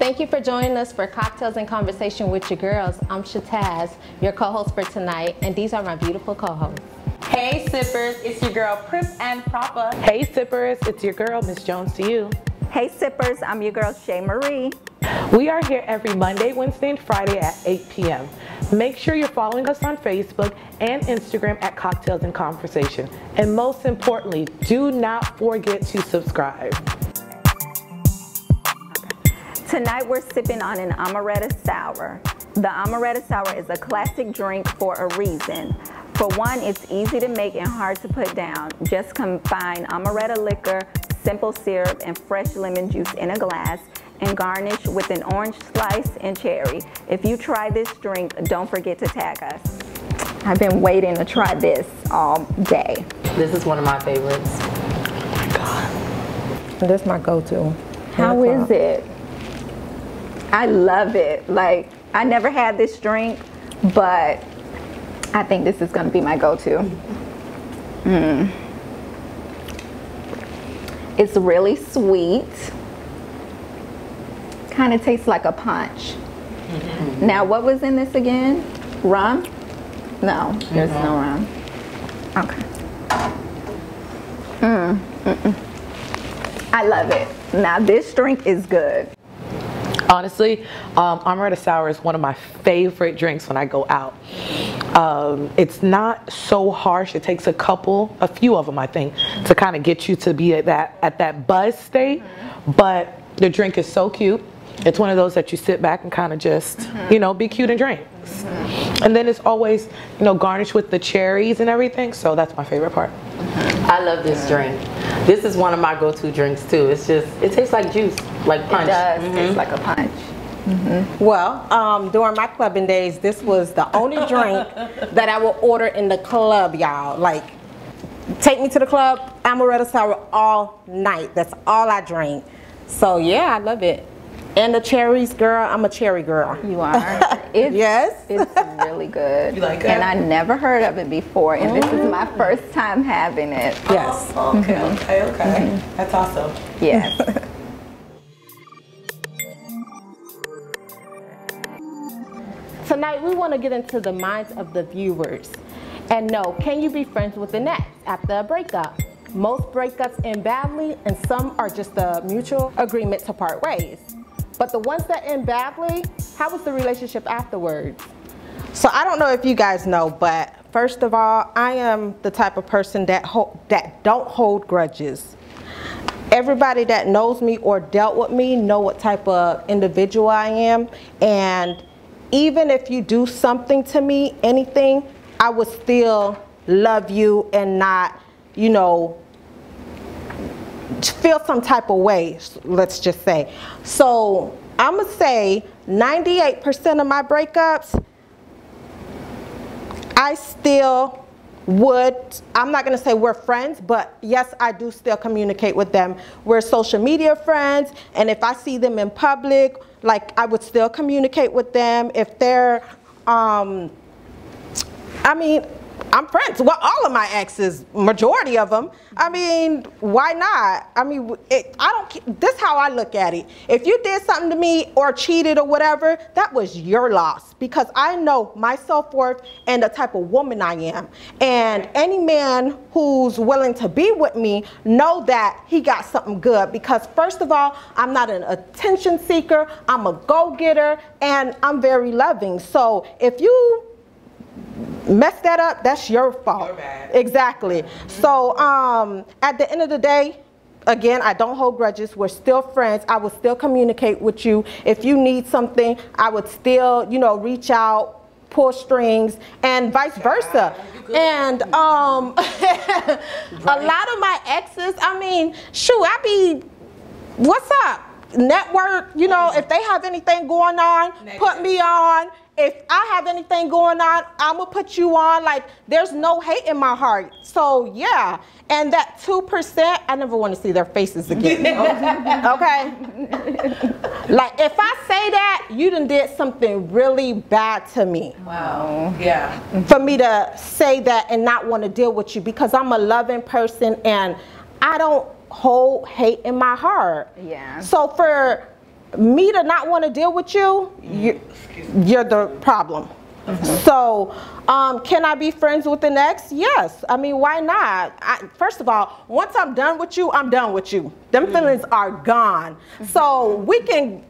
Thank you for joining us for Cocktails and Conversation with your girls. I'm Shataz, your co-host for tonight, and these are my beautiful co-hosts. Hey sippers, it's your girl Prip and Propa. Hey sippers, it's your girl Miss Jones to you. Hey sippers, I'm your girl Shay Marie. We are here every Monday, Wednesday, and Friday at 8 p.m. Make sure you're following us on Facebook and Instagram at Cocktails and Conversation. And most importantly, do not forget to subscribe. Tonight we're sipping on an Amaretto Sour. The Amaretto Sour is a classic drink for a reason. For one, it's easy to make and hard to put down. Just combine Amaretto Liquor, simple syrup, and fresh lemon juice in a glass and garnish with an orange slice and cherry. If you try this drink, don't forget to tag us. I've been waiting to try this all day. This is one of my favorites. Oh my God. This is my go-to. How is it? I love it. Like, I never had this drink, but I think this is going to be my go-to. It's really sweet. Kind of tastes like a punch. Now, what was in this again? Rum? No, there's no rum. Okay. I love it. Now, this drink is good. Honestly, Amaretto Sour is one of my favorite drinks when I go out. It's not so harsh. It takes a few of them, I think, to kind of get you to be at that buzz state. But the drink is so cute. It's one of those that you sit back and kind of just, you know, be cute and drinks. And then it's always, you know, garnished with the cherries and everything. So that's my favorite part. I love this drink. This is one of my go-to drinks too. It's just, it tastes like juice, like punch. It does taste like a punch. Well, during my clubbing days, this was the only drink that I will order in the club, y'all. Like, take me to the club, Amaretto Sour all night. That's all I drink. So yeah, I love it. And the cherries, girl, I'm a cherry girl. You are? Yes? It's really good. You like it? And I never heard of it before, and this is my first time having it. Yes. Oh, okay. That's awesome. Yes. Tonight, we want to get into the minds of the viewers and know, can you be friends with an ex after a breakup? Most breakups end badly, and some are just a mutual agreement to part ways. But the ones that end badly, how was the relationship afterwards? So I don't know if you guys know, but first of all, I am the type of person that don't hold grudges. Everybody that knows me or dealt with me know what type of individual I am. And even if you do something to me, anything, I would still love you and not, you know, feel some type of way, let's just say. So I'm gonna say 98% of my breakups, I still would, I'm not gonna say we're friends, but yes, I do still communicate with them. We're social media friends, and if I see them in public, like, I would still communicate with them. If they're, I mean, I'm friends with all of my exes, majority of them. I mean, why not? I mean, this is how I look at it. If you did something to me or cheated or whatever, that was your loss, because I know my self-worth and the type of woman I am. And any man who's willing to be with me know that he got something good, because first of all, I'm not an attention seeker, I'm a go-getter, and I'm very loving. So if you mess that up, that's your fault. You're bad. Exactly. So at the end of the day, again, I don't hold grudges. We're still friends. I will still communicate with you. If you need something, I would still, you know, reach out, pull strings, and vice versa. And a lot of my exes, I mean, shoot, I be, what's up? Network, you know, if they have anything going on, put me on. If I have anything going on, I'm gonna put you on. Like, there's no hate in my heart. So yeah, and that 2%, I never want to see their faces again. Okay? Like, if I say that, you done did something really bad to me. Wow. Yeah. For me to say that and not want to deal with you, because I'm a loving person and I don't hold hate in my heart. Yeah. So for me to not want to deal with you, you're the problem. So, can I be friends with an ex? Yes. I mean, why not? First of all, once I'm done with you, I'm done with you. Them feelings are gone. So we can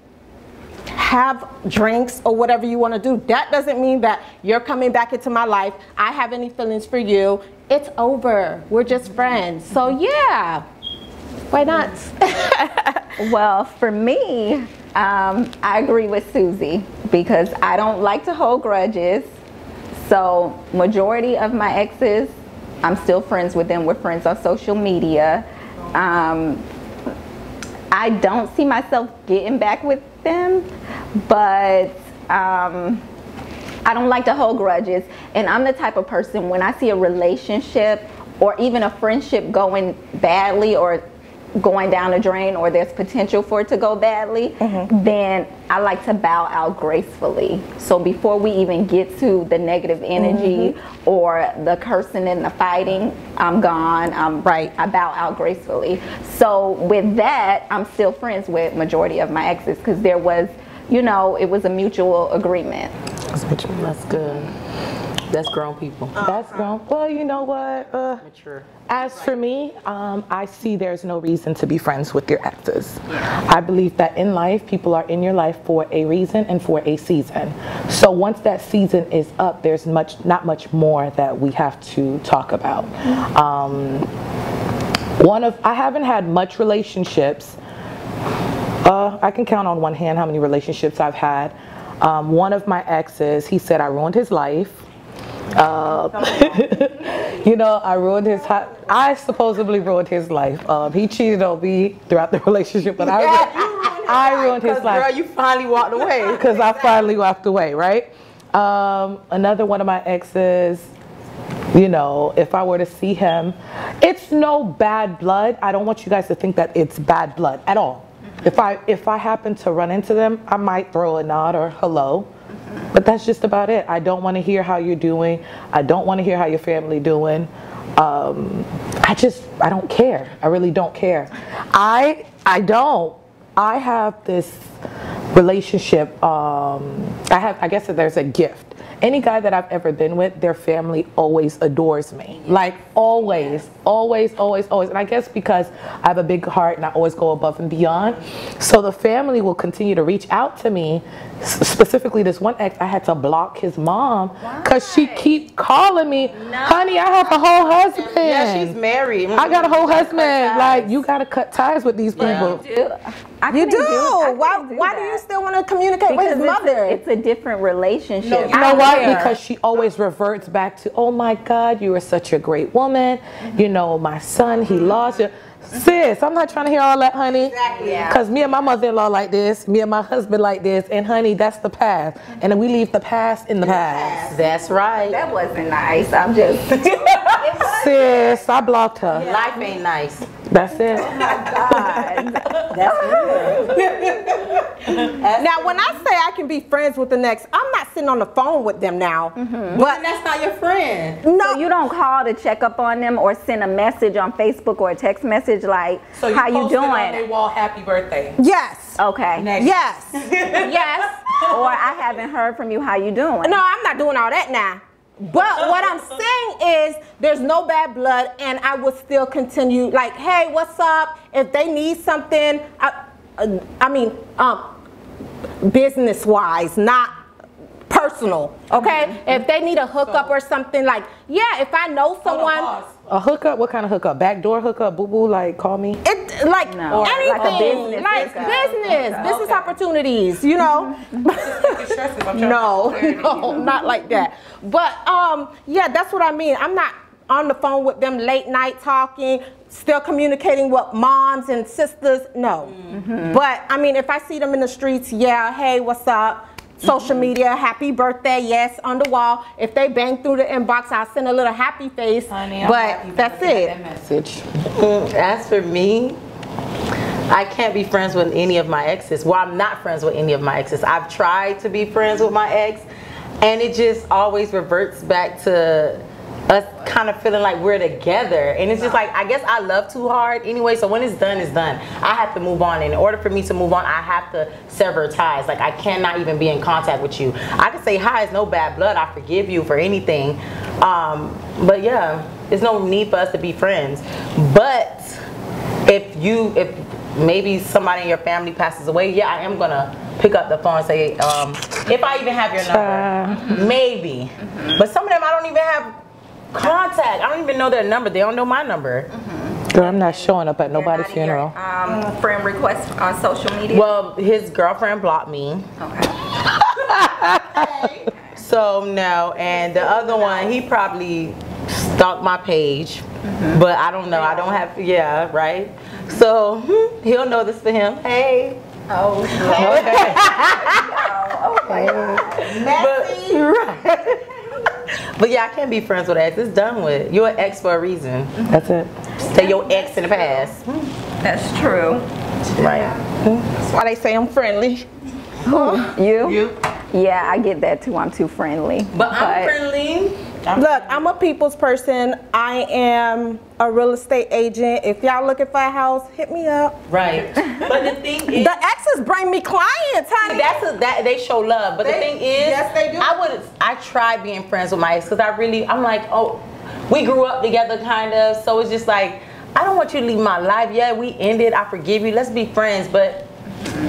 have drinks or whatever you want to do. That doesn't mean that you're coming back into my life. I have any feelings for you. It's over. We're just friends. So yeah, why not? Well, for me, I agree with Susie because I don't like to hold grudges. So majority of my exes, I'm still friends with them. We're friends on social media. I don't see myself getting back with them, but I don't like to hold grudges. And I'm the type of person, when I see a relationship or even a friendship going badly or going down the drain, or there's potential for it to go badly, then I like to bow out gracefully. So before we even get to the negative energy or the cursing and the fighting, I'm gone. I bow out gracefully. So with that, I'm still friends with majority of my exes because there was, you know, it was a mutual agreement. That's good. That's grown people. That's grown. Well, you know what? Mature. As for me, I see there's no reason to be friends with your exes. I believe that in life, people are in your life for a reason and for a season. So once that season is up, there's not much more that we have to talk about. I haven't had much relationships. I can count on one hand how many relationships I've had. One of my exes, he said I ruined his life. You know, I supposedly ruined his life. He cheated on me throughout the relationship, but I ruined his life. Girl, you finally walked away. Because I finally walked away, right? Another one of my exes, you know, if I were to see him, it's no bad blood. I don't want you guys to think that it's bad blood at all. If I happen to run into them, I might throw a nod or hello. But that's just about it. I don't want to hear how you're doing. I don't want to hear how your family doing. I don't care. I really don't care. I have this relationship. I guess that there's a gift. Any guy that I've ever been with, their family always adores me. Like always, always, always, always. And I guess because I have a big heart and I always go above and beyond. So the family will continue to reach out to me. Specifically this one ex, I had to block his mom because she keep calling me, honey, I have a whole husband. Yeah, she's married. I got a whole husband. Like, you got to cut ties with these people. You do. Why do you still want to communicate with his mother? It's a different relationship. No, you know why? Because she always reverts back to, oh my God, you are such a great woman. You know, my son, he lost you. Sis, I'm not trying to hear all that, honey. Exactly. Because me and my mother-in-law like this, me and my husband like this, and honey, that's the past. And then we leave the past in the past. That's right. That wasn't nice. I'm just... Sis, I blocked her. Yeah. Life ain't nice. That's it. Oh my God. That's good. Now, when I say I can be friends with the next, I'm not sitting on the phone with them now. But that's not your friend. No, So you don't call to check up on them or send a message on Facebook or a text message like, So you how you posted doing? on their wall, happy birthday. Yes. Okay. Next. Yes. Yes. Or I haven't heard from you. How you doing? No, I'm not doing all that now. But what I'm saying is there's no bad blood, and I would still continue like, hey, what's up? If they need something, business-wise, not personal, okay? If they need a hookup or something, like, yeah, if I know someone. A hookup? What kind of hookup? Backdoor hookup? Boo boo? Like, call me? It like No. anything, Like a business hookup. business opportunities, you know. No, not like that. But yeah, that's what I mean. I'm not on the phone with them late night talking, still communicating with moms and sisters. No, but I mean, if I see them in the streets, yeah, hey, what's up? Social media, happy birthday, yes, on the wall. If they bang through the inbox, I'll send a little happy face. Honey, but that's it. That message. As for me, I can't be friends with any of my exes. Well, I'm not friends with any of my exes. I've tried to be friends with my ex, and it just always reverts back to us kind of feeling like we're together, and it's just like, I guess I love too hard anyway, so when it's done, it's done. I have to move on, and in order for me to move on, I have to sever ties. Like, I cannot even be in contact with you. I can say hi, it's no bad blood, I forgive you for anything, but yeah, there's no need for us to be friends. But if maybe somebody in your family passes away, yeah, I am gonna pick up the phone and say, if I even have your number, maybe. But some of them I don't even have contact. I don't even know their number. They don't know my number. Girl, I'm not showing up at nobody's funeral. Friend request on social media? Well, his girlfriend blocked me. Okay. So no, and the other one, he probably stalked my page, but I don't know. I don't have, yeah, right? So he'll know this for him. Hey. Oh, okay. Messy. Right. But yeah, I can't be friends with ex. It's done with. You're an ex for a reason. That's it. Stay your ex in the past. That's true. Right. That's why they say I'm friendly. You? You. Yeah, I get that too. I'm too friendly. But I'm friendly. Look, I'm a people's person. I am a real estate agent. If y'all looking for a house, hit me up. Right. But the thing is, The exes bring me clients, honey. that they show love. But the thing is, yes, they do. I tried being friends with my ex because I'm like, oh, we grew up together kind of. So it's just like, I don't want you to leave my life. Yeah, we ended. I forgive you. Let's be friends. But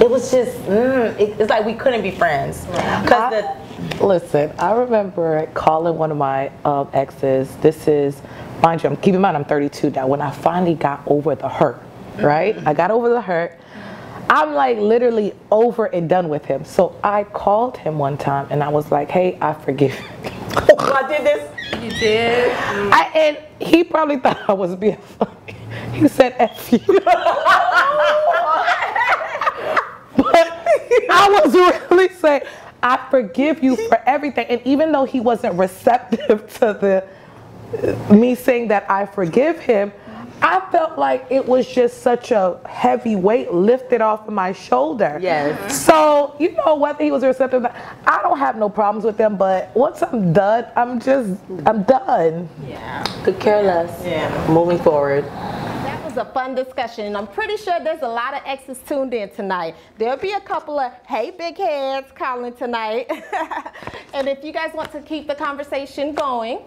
it was just, it's like we couldn't be friends. Because Listen, I remember calling one of my exes. This is, mind you, keep in mind I'm 32 now. When I finally got over the hurt, right? I got over the hurt. I'm like literally over and done with him. So I called him one time and I was like, hey, I forgive you. I did this. You did? And he probably thought I was being funny. He said, F you. But I was really saying, I forgive you for everything. And even though he wasn't receptive to me saying that I forgive him, I felt like it was just such a heavy weight lifted off of my shoulder. Yes. So, you know, whether he was receptive, I don't have no problems with him, but once I'm done, I'm done. Yeah. Could care less. Yeah. Moving forward. That was a fun discussion. I'm pretty sure there's a lot of exes tuned in tonight. There'll be a couple of hey big heads calling tonight. And if you guys want to keep the conversation going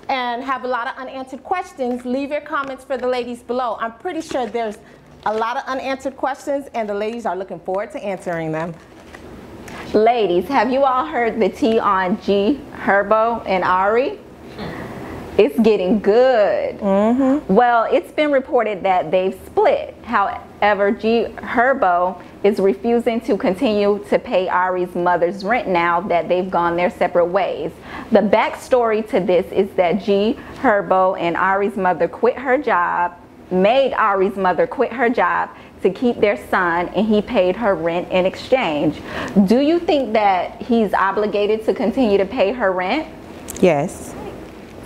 and have a lot of unanswered questions, leave your comments for the ladies below. I'm pretty sure there's a lot of unanswered questions and the ladies are looking forward to answering them. Ladies, have you all heard the tea on G Herbo and Ari? It's getting good. Well, it's been reported that they've split. However, G Herbo is refusing to continue to pay Ari's mother's rent now that they've gone their separate ways. The backstory to this is that G Herbo and Ari's mother quit her job, made Ari's mother quit her job to keep their son, and he paid her rent in exchange. Do you think that he's obligated to continue to pay her rent? Yes.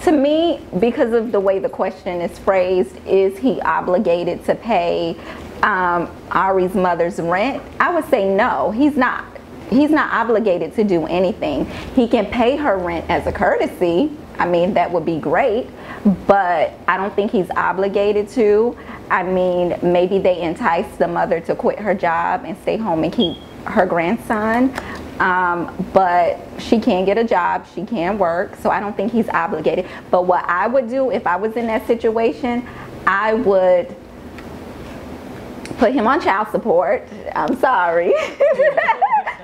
To me, because of the way the question is phrased, is he obligated to pay Ari's mother's rent? I would say no, he's not. He's not obligated to do anything. He can pay her rent as a courtesy. I mean, that would be great, but I don't think he's obligated to. I mean, maybe they entice the mother to quit her job and stay home and keep her grandson. But she can get a job, she can work, so I don't think he's obligated. But what I would do if I was in that situation, I would put him on child support. I'm sorry.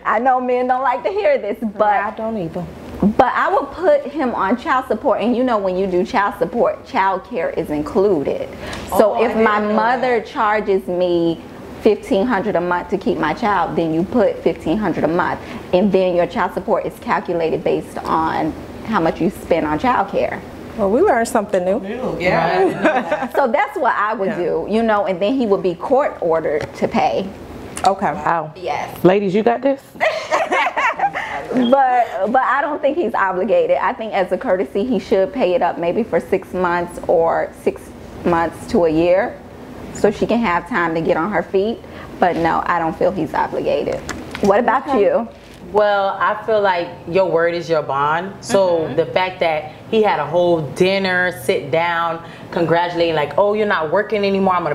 I know men don't like to hear this, but I don't either. But I would put him on child support, and you know when you do child support, child care is included. So if my mother charges me $1,500 a month to keep my child, then you put $1,500 a month, and then your child support is calculated based on how much you spend on child care. Well, we learned something new. Yeah. So that's what I would do, you know, and then he would be court ordered to pay. Okay. Wow. Yes. Ladies, you got this? But I don't think he's obligated. I think as a courtesy, he should pay it up maybe for 6 months or 6 months to a year, so she can have time to get on her feet. But no, I don't feel he's obligated. What about you? Well, I feel like your word is your bond. So the fact that he had a whole dinner, sit down, congratulating, like, oh, you're not working anymore. I'm gonna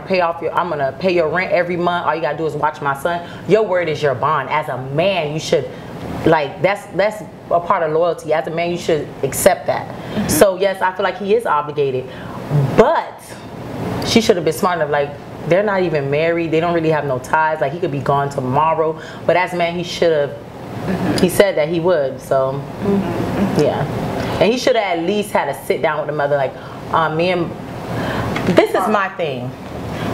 pay your rent every month. All you gotta do is watch my son. Your word is your bond. As a man, you should, like, that's a part of loyalty. As a man, you should accept that. So yes, I feel like he is obligated, but she should have been smart enough, like, they're not even married. They don't really have no ties. Like, he could be gone tomorrow. But as a man, he should have, he said that he would. So, yeah. And he should have at least had a sit down with the mother. Like, this is my thing.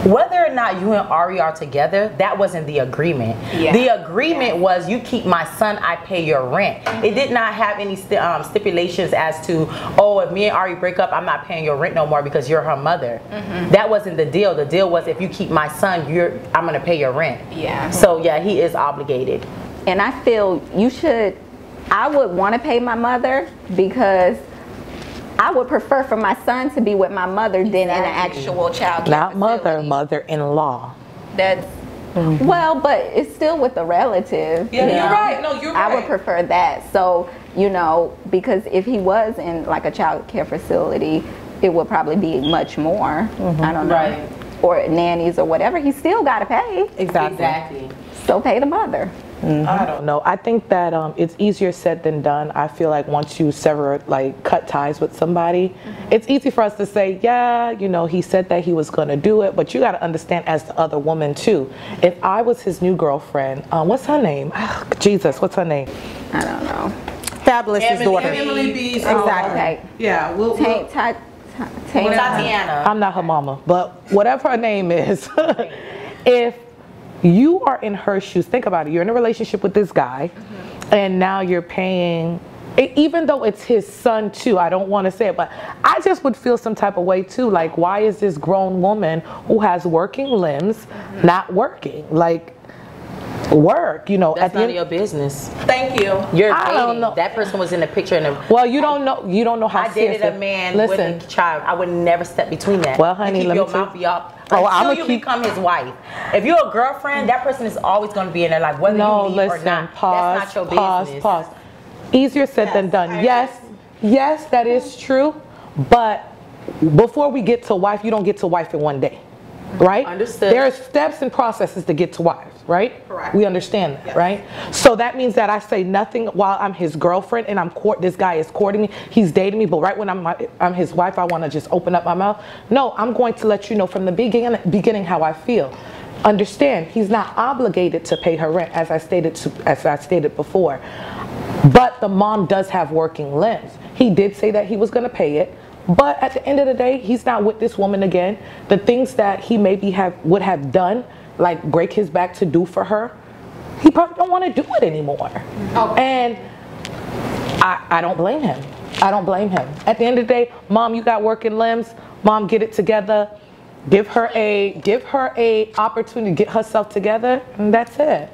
Whether or not you and Ari are together, that wasn't the agreement. Yeah. The agreement was, you keep my son, I pay your rent. It did not have any stipulations as to, oh, if me and Ari break up, I'm not paying your rent no more because you're her mother. That wasn't the deal. The deal was, if you keep my son, I'm gonna pay your rent. Yeah. So yeah, he is obligated. And I feel I would want to pay my mother, because I would prefer for my son to be with my mother than in an actual child care Not mother, facility. mother-in-law. That's well, but it's still with a relative. Yeah, you're right. No, you're right. I would prefer that. So, you know, because if he was in like a child care facility, it would probably be much more. I don't know. Right. Or nannies or whatever. He still got to pay. Exactly. So pay the mother. I don't know. I think that it's easier said than done. I feel like once you cut ties with somebody, it's easy for us to say, yeah, you know, he said that he was going to do it, but you got to understand as the other woman too. If I was his new girlfriend, what's her name? Oh, Jesus, what's her name? I don't know. Fabulous's daughter. Emily B's. Exactly. Okay. Yeah. Tatiana. I'm not her mama, but whatever her name is, if you are in her shoes, think about it. You're in a relationship with this guy, and now you're paying, even though it's his son too, I don't want to say it, but I just would feel some type of way too. Like, why is this grown woman who has working limbs not working? Like, work, you know. That's none of your business. Thank you. You're I dating. don't know. That person was in the picture. Well, you don't know how I dated a man with a child. I would never step between that. Well, honey, you keep your mouth up until you become his wife. If you're a girlfriend, that person is always going to be in there, like, whether you leave or not. Pause, that's not your business. Pause. Easier said than done. Yes, that is true. But before we get to wife, you don't get to wife in one day, right? Understood. There are steps and processes to get to wives, right? Correct. We understand that, right? So that means that I say nothing while I'm his girlfriend and this guy is courting me, he's dating me, but right when I'm his wife, I want to just open up my mouth. No, I'm going to let you know from the beginning how I feel. Understand, he's not obligated to pay her rent, as I stated before. But the mom does have working limbs. He did say that he was going to pay it. But at the end of the day, he's not with this woman again. The things that he maybe would have done, like break his back to do for her, he probably don't want to do it anymore. And I don't blame him. I don't blame him. At the end of the day, mom, you got working limbs. Mom, get it together. Give her a opportunity to get herself together, and that's it.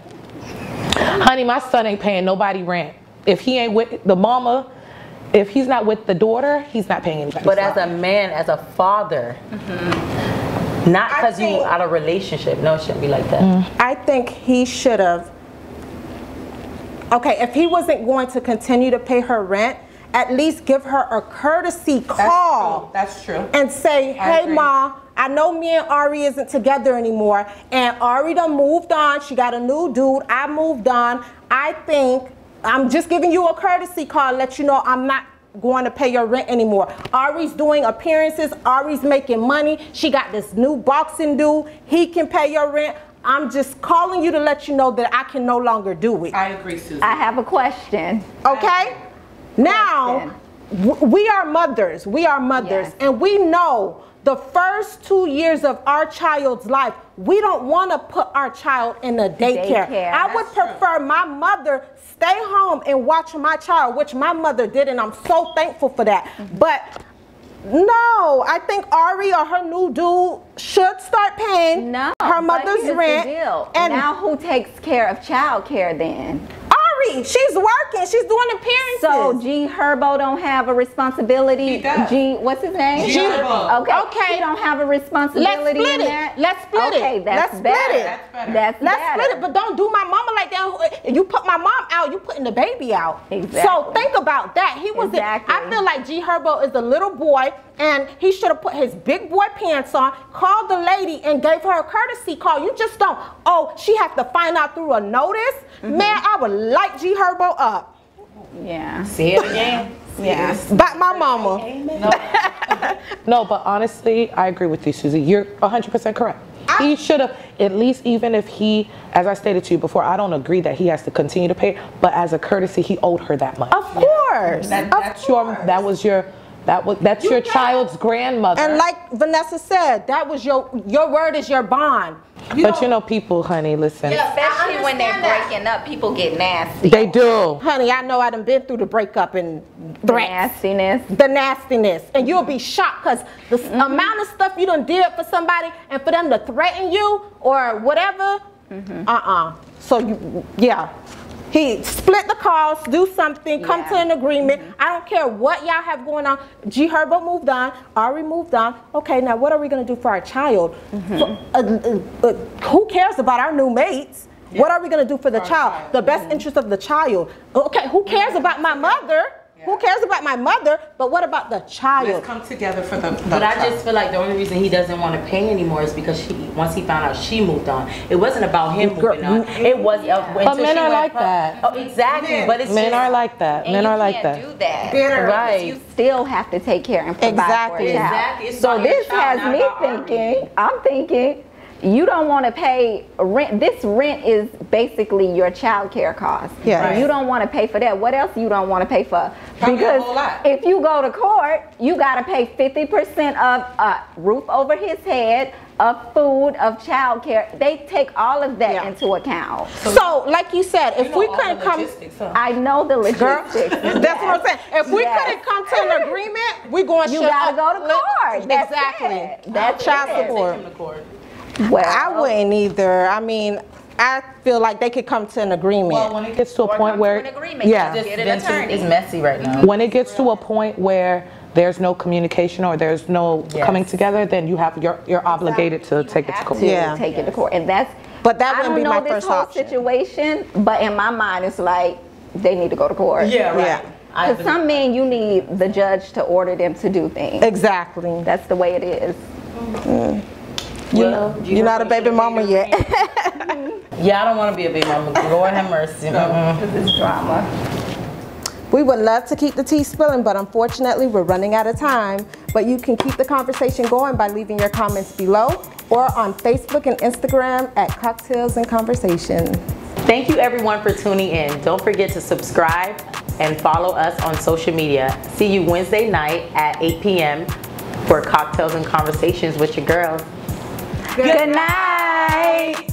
Honey, my son ain't paying nobody rent. If he ain't with the mama, if he's not with the daughter, he's not paying anybody. But as a man, as a father, not because you out of relationship. No, it shouldn't be like that. I think he should have. Okay, if he wasn't going to continue to pay her rent, at least give her a courtesy call. That's true. And say, hey, Ma, I know me and Ari isn't together anymore, and Ari done moved on. She got a new dude. I moved on. I think I'm just giving you a courtesy call, let you know I'm not going to pay your rent anymore. Ari's doing appearances. Ari's making money. She got this new boxing dude. He can pay your rent. I'm just calling you to let you know that I can no longer do it. I agree, Susan. I have a question. Okay? Now, we are mothers. We are mothers. Yes. And we know the first 2 years of our child's life, we don't want to put our child in a daycare. I would prefer my mother stay home and watch my child, which my mother did, and I'm so thankful for that. But no, I think Ari or her new dude should start paying her mother's rent. And now who takes care of child care then? Ari, she's working. She's doing appearances. So G Herbo don't have a responsibility. He does. What's his name? G Herbo. Okay. He don't have a responsibility in that. Let's split it. Okay, that's better. Let's split it, but don't do my mama like that. You put my mom out out, you putting the baby out. Exactly. So think about that. He was. Exactly. I feel like G Herbo is a little boy, and he should have put his big boy pants on, called the lady, and gave her a courtesy call. You just don't. Oh, she has to find out through a notice. Man, I would light G Herbo up. Yeah. See it again. Yeah. Back my mama. No, but honestly, I agree with you, Susie. You're 100% correct. He should have, at least, even if he, as I stated to you before, I don't agree that he has to continue to pay, but as a courtesy, he owed her that much. Of course. That's your child's grandmother. And like Vanessa said, that was your word is your bond. But you know, people, honey, listen. Yeah, especially when they're breaking up, people get nasty. They do. Honey, I know I done been through the breakup and threats. The nastiness. And you'll be shocked because the amount of stuff you done did for somebody and for them to threaten you or whatever, So, yeah. He split the cost, do something, come to an agreement. I don't care what y'all have going on. G Herbo moved on, Ari moved on. Okay, now what are we going to do for our child? Who cares about our new mates? Yeah. What are we going to do for the child? The best interest of the child. Okay, who cares about my mother? Yeah. Who cares about my mother? But what about the child? Let's come together for the But I just feel like the only reason he doesn't want to pay anymore is because once he found out she moved on. It wasn't about him moving on. It was. But men are like that. Oh, exactly. Yeah. But it's men are like that. Men are like that. You can't do that. Right. You still have to take care and provide for a child. Exactly. So this has me thinking. I'm thinking. You don't want to pay rent. This rent is basically your child care cost. Yeah. Right. You don't want to pay for that. What else you don't want to pay for? Because if you go to court, you got to pay 50% of a roof over his head, of food, of child care. They take all of that into account. So, like you said, if we couldn't come, I know the logistics. That's what I'm saying. If we couldn't come to an agreement, we're going to you gotta go to court. Exactly. That's child support. Well, I wouldn't either. I mean, I feel like they could come to an agreement. Well, when it gets to a point where, it's messy right now. When it gets to a point where there's no communication or there's no coming together, then you have you're obligated to take it to court. Take it to court, and that's. But that wouldn't be my first option. I don't know this whole situation, but in my mind, it's like they need to go to court. Yeah, right. Yeah. Because some men, you need the judge to order them to do things. Exactly. That's the way it is. You're not a baby mama yet. Yeah, I don't want to be a baby mama. Lord have mercy. This is drama. We would love to keep the tea spilling, but unfortunately we're running out of time. But you can keep the conversation going by leaving your comments below or on Facebook and Instagram at Cocktails and Conversations. Thank you everyone for tuning in. Don't forget to subscribe and follow us on social media. See you Wednesday night at 8 p.m. for Cocktails and Conversations with your girls. Good night.